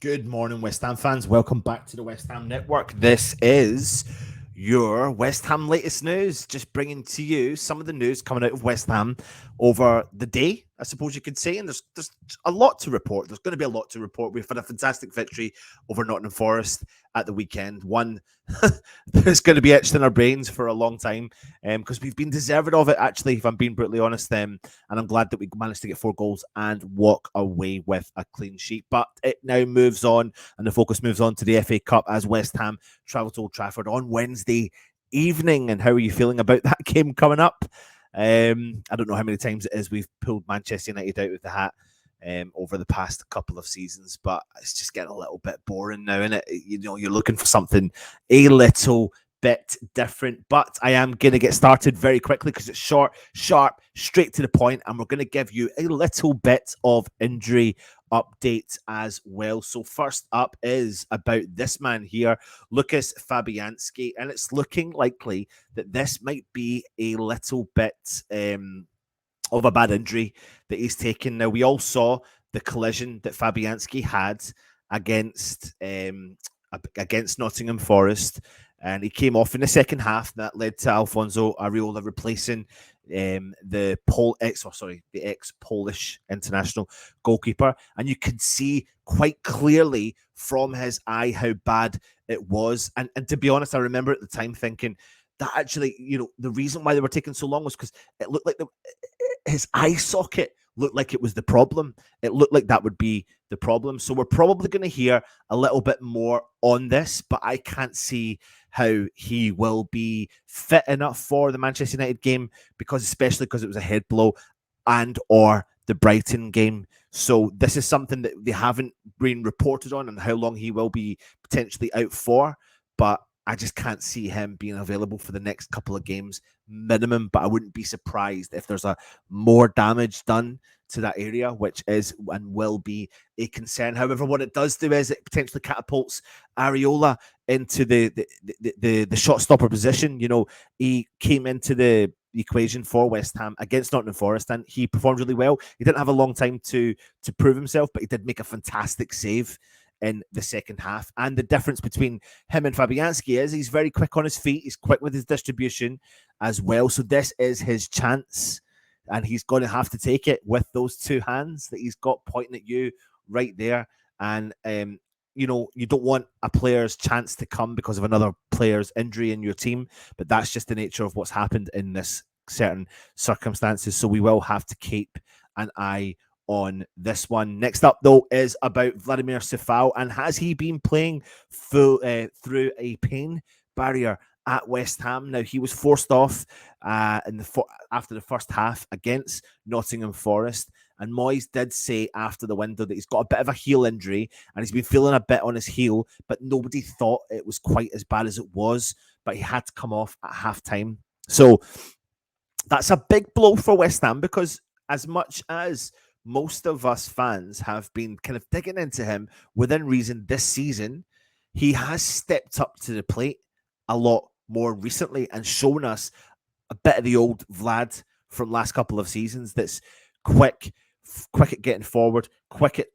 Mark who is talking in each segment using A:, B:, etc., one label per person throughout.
A: Good morning, West Ham fans. Welcome back to the West Ham Network. This is your West Ham latest news, just bringing to you some of the news coming out of West Ham over the day, I suppose you could say. And there's a lot to report. There's going to be a lot to report. We've had a fantastic victory over Nottingham Forest at the weekend. One that's going to be etched in our brains for a long time because we've been deserving of it, actually, if I'm being brutally honest. And I'm glad that we managed to get 4 goals and walk away with a clean sheet. But it now moves on, and the focus moves on to the FA Cup as West Ham travel to Old Trafford on Wednesday evening. And how are you feeling about that game coming up? I don't know how many times it is we've pulled Manchester United out of the hat over the past couple of seasons, but it's just getting a little bit boring now, isn't it? You know, you're looking for something a little bit different, but I am going to get started very quickly because it's short, sharp, straight to the point, and we're going to give you a little bit of injury update as well. So first up is about this man here, Lucas Fabianski, and it's looking likely that this might be a little bit of a bad injury that he's taken. Now, we all saw the collision that Fabianski had against against Nottingham Forest, and he came off in the second half. That led to Alfonso Areola replacing the ex-Polish international goalkeeper, and you can see quite clearly from his eye how bad it was. And to be honest, I remember at the time thinking that actually, the reason why they were taking so long was because it looked like his eye socket looked like it was the problem. It looked like that would be the problem. So we're probably going to hear a little bit more on this, but I can't see how he will be fit enough for the Manchester United game, especially because it was a head blow and or the Brighton game. So this is something that they haven't been reported on and how long he will be potentially out for, but I just can't see him being available for the next couple of games minimum, but I wouldn't be surprised if there's a more damage done to that area, which is and will be a concern. However, what it does do is it potentially catapults Areola into the shot stopper position. He came into the equation for West Ham against Nottingham Forest, and he performed really well. He didn't have a long time to prove himself, but he did make a fantastic save in the second half. And the difference between him and Fabianski is he's very quick on his feet. He's quick with his distribution as well. So this is his chance, and he's going to have to take it with those two hands that he's got pointing at you right there. And you don't want a player's chance to come because of another player's injury in your team, but that's just the nature of what's happened in this certain circumstances. So we will have to keep an eye on this one. Next up, though, is about Vladimir Coufal, and has he been playing through a pain barrier at West Ham? Now, he was forced off after the first half against Nottingham Forest, and Moyes did say after the window that he's got a bit of a heel injury and he's been feeling a bit on his heel, but nobody thought it was quite as bad as it was, but he had to come off at half-time. So that's a big blow for West Ham, because as much as most of us fans have been kind of digging into him within reason this season, he has stepped up to the plate a lot more recently and shown us a bit of the old Vlad from last couple of seasons that's quick at getting forward, quick at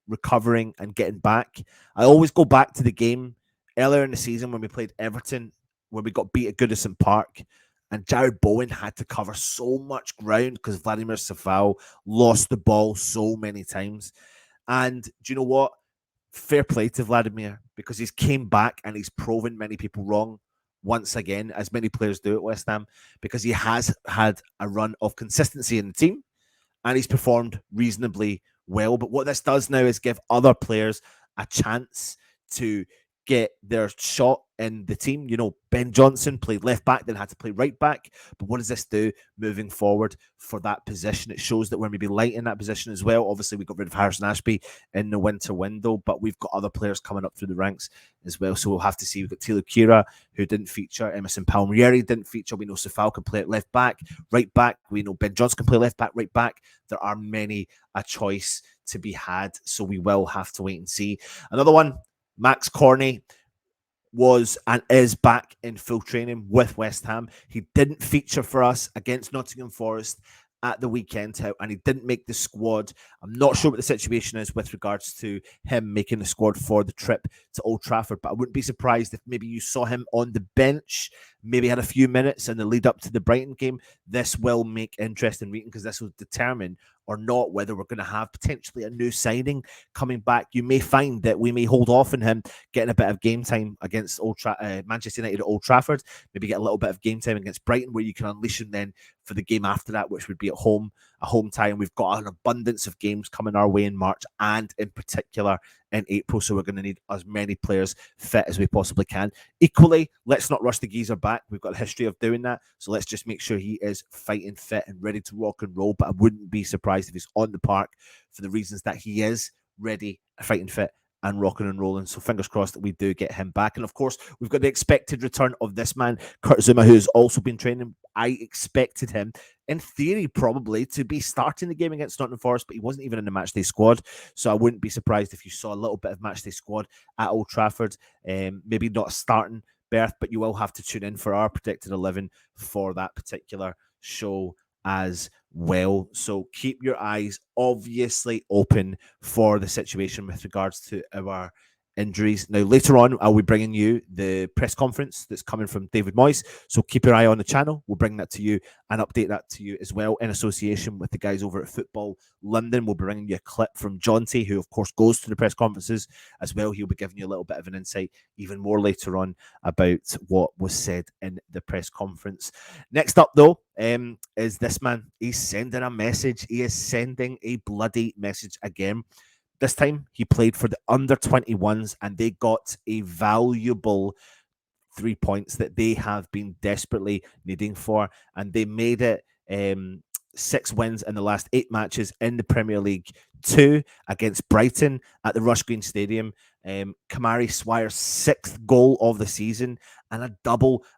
A: recovering and getting back. I always go back to the game earlier in the season when we played Everton, when we got beat at Goodison Park, and Jared Bowen had to cover so much ground because Vladimir Coufal lost the ball so many times. And do you know what? Fair play to Vladimir, because he's came back and he's proven many people wrong once again, as many players do at West Ham, because he has had a run of consistency in the team and he's performed reasonably well. But what this does now is give other players a chance to get their shot in the team. Ben Johnson played left back, then had to play right back. But what does this do moving forward for that position? It shows that we're maybe light in that position as well. Obviously, we got rid of Harrison Ashby in the winter window, but we've got other players coming up through the ranks as well. So we'll have to see. We've got Tilo Kira, who didn't feature. Emerson Palmieri didn't feature. We know Coufal can play at left back, right back. We know Ben Johnson can play left back, right back. There are many a choice to be had. So we will have to wait and see. Another one, Max Corney was and is back in full training with West Ham. He didn't feature for us against Nottingham Forest, at the weekend, and he didn't make the squad. I'm not sure what the situation is with regards to him making the squad for the trip to Old Trafford, but I wouldn't be surprised if maybe you saw him on the bench, maybe had a few minutes in the lead up to the Brighton game. This will make interesting reading because this will determine or not whether we're going to have potentially a new signing coming back. You may find that we may hold off on him getting a bit of game time against Manchester United at Old Trafford, maybe get a little bit of game time against Brighton, where you can unleash him then for the game after that, which would be at home, a home tie. And we've got an abundance of games coming our way in March and in particular in April. So we're going to need as many players fit as we possibly can. Equally, let's not rush the geezer back. We've got a history of doing that. So let's just make sure he is fighting fit and ready to rock and roll. But I wouldn't be surprised if he's on the park for the reasons that he is ready, fighting fit, and rocking and rolling. So fingers crossed that we do get him back. And of course, we've got the expected return of this man, Kurt Zouma, who's also been training. I expected him, in theory, probably to be starting the game against Nottingham Forest, but he wasn't even in the matchday squad. So I wouldn't be surprised if you saw a little bit of matchday squad at Old Trafford. Maybe not a starting berth, but you will have to tune in for our predicted 11 for that particular show as well. So keep your eyes obviously open for the situation with regards to our injuries. Now, later on, I'll be bringing you the press conference that's coming from David Moyes. So keep your eye on the channel. We'll bring that to you and update that to you as well in association with the guys over at Football London. We'll be bringing you a clip from Jonty, who, of course, goes to the press conferences as well. He'll be giving you a little bit of an insight even more later on about what was said in the press conference. Next up, though, is this man. He's sending a message. He is sending a bloody message again. This time, he played for the under-21s, and they got a valuable 3 points that they have been desperately needing for, and they made it 6 wins in the last 8 matches in the Premier League, 2 against Brighton at the Rush Green Stadium. Kamari Swire's 6th goal of the season, and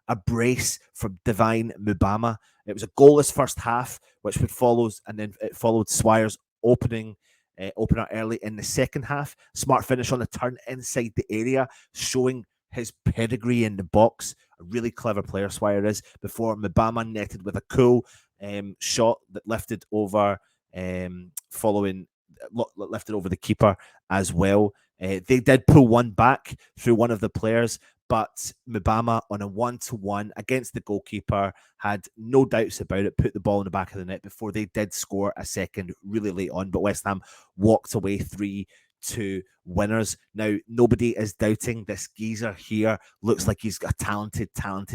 A: a brace from Divine Mubama. It was a goalless first half, which would follows, and then it followed Swire's opener early in the second half. Smart finish on the turn inside the area, showing his pedigree in the box. A really clever player Swire is, before Mubama netted with a cool shot that lifted over lifted over the keeper as well. They did pull one back through one of the players, but Mubama on a 1-to-1 against the goalkeeper had no doubts about it, put the ball in the back of the net before they did score a second really late on. But West Ham walked away 3-2 winners. Now, nobody is doubting this geezer here. Looks like he's a talented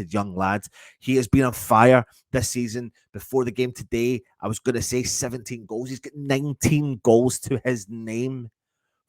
A: young lad. He has been on fire this season. Before the game today, I was going to say 17 goals. He's got 19 goals to his name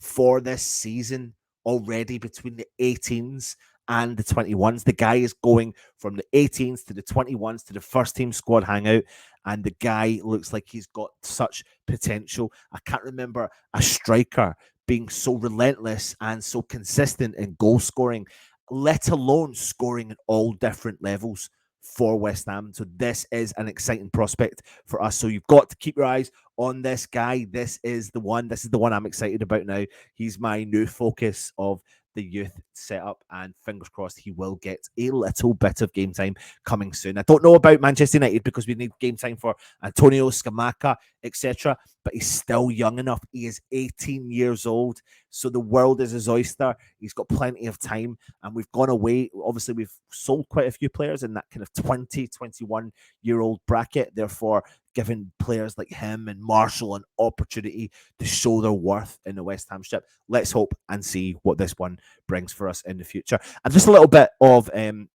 A: for this season already between the 18s and the 21s. The guy is going from the 18s to the 21s to the first team squad hangout, and the guy looks like he's got such potential. I can't remember a striker being so relentless and so consistent in goal scoring, let alone scoring at all different levels for West Ham. So this is an exciting prospect for us. So you've got to keep your eyes on this guy. This is the one I'm excited about now. He's my new focus of the youth setup, and fingers crossed he will get a little bit of game time coming soon. I don't know about Manchester United because we need game time for Antonio, Scamacca, etc., but he's still young enough. He is 18 years old, so the world is his oyster. He's got plenty of time, and we've gone away. Obviously, we've sold quite a few players in that kind of 20, 21-year-old bracket, therefore giving players like him and Marshall an opportunity to show their worth in the West Ham ship. Let's hope and see what this one brings for us in the future. And just a little bit of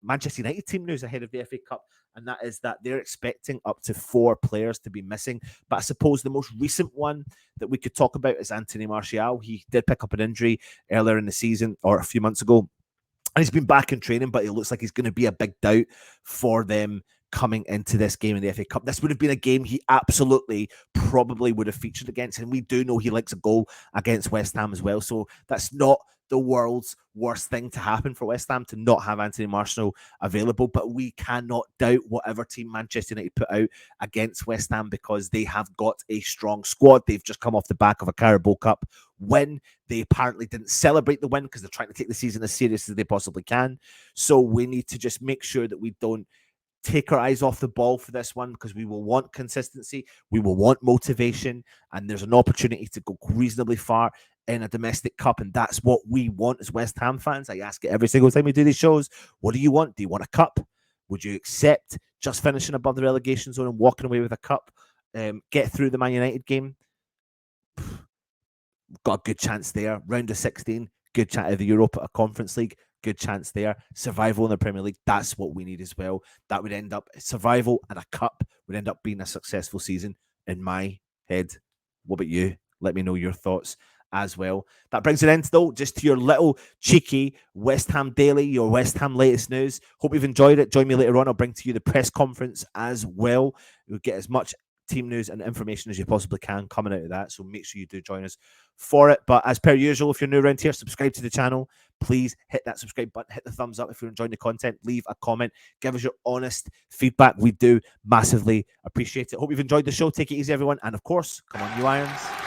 A: Manchester United team news ahead of the FA Cup, and that is that they're expecting up to 4 players to be missing. But I suppose the most recent one that we could talk about is Anthony Martial. He did pick up an injury earlier in the season, or a few months ago, and he's been back in training, but it looks like he's going to be a big doubt for them coming into this game in the FA Cup. This would have been a game he absolutely probably would have featured against, and we do know he likes a goal against West Ham as well, so that's not the world's worst thing to happen for West Ham to not have Anthony Martial available, but we cannot doubt whatever team Manchester United put out against West Ham because they have got a strong squad. They've just come off the back of a Carabao Cup win. They apparently didn't celebrate the win because they're trying to take the season as serious as they possibly can, so we need to just make sure that we don't take our eyes off the ball for this one, because we will want consistency, we will want motivation, and there's an opportunity to go reasonably far in a domestic cup, and that's what we want as West Ham fans. I ask it every single time we do these shows. What do you want? Do you want a cup? Would you accept just finishing above the relegation zone and walking away with a cup? Get through the Man United game? Got a good chance there. Round of 16, good chance of the Europa Conference League, good chance there. Survival in the Premier League, that's what we need as well. That would end up, survival and a cup would end up being a successful season in my head. What about you? Let me know your thoughts as well. That brings it in, though, just to your little cheeky West Ham daily, your West Ham latest news. Hope you've enjoyed it. Join me later on. I'll bring to you the press conference as well. You'll get as much team news and information as you possibly can coming out of that, so make sure you do join us for it. But as per usual, if you're new around here, subscribe to the channel. Please hit that subscribe button, hit the thumbs up if you're enjoying the content, leave a comment, give us your honest feedback. We do massively appreciate it. Hope you've enjoyed the show. Take it easy, everyone, and of course, come on, you Irons.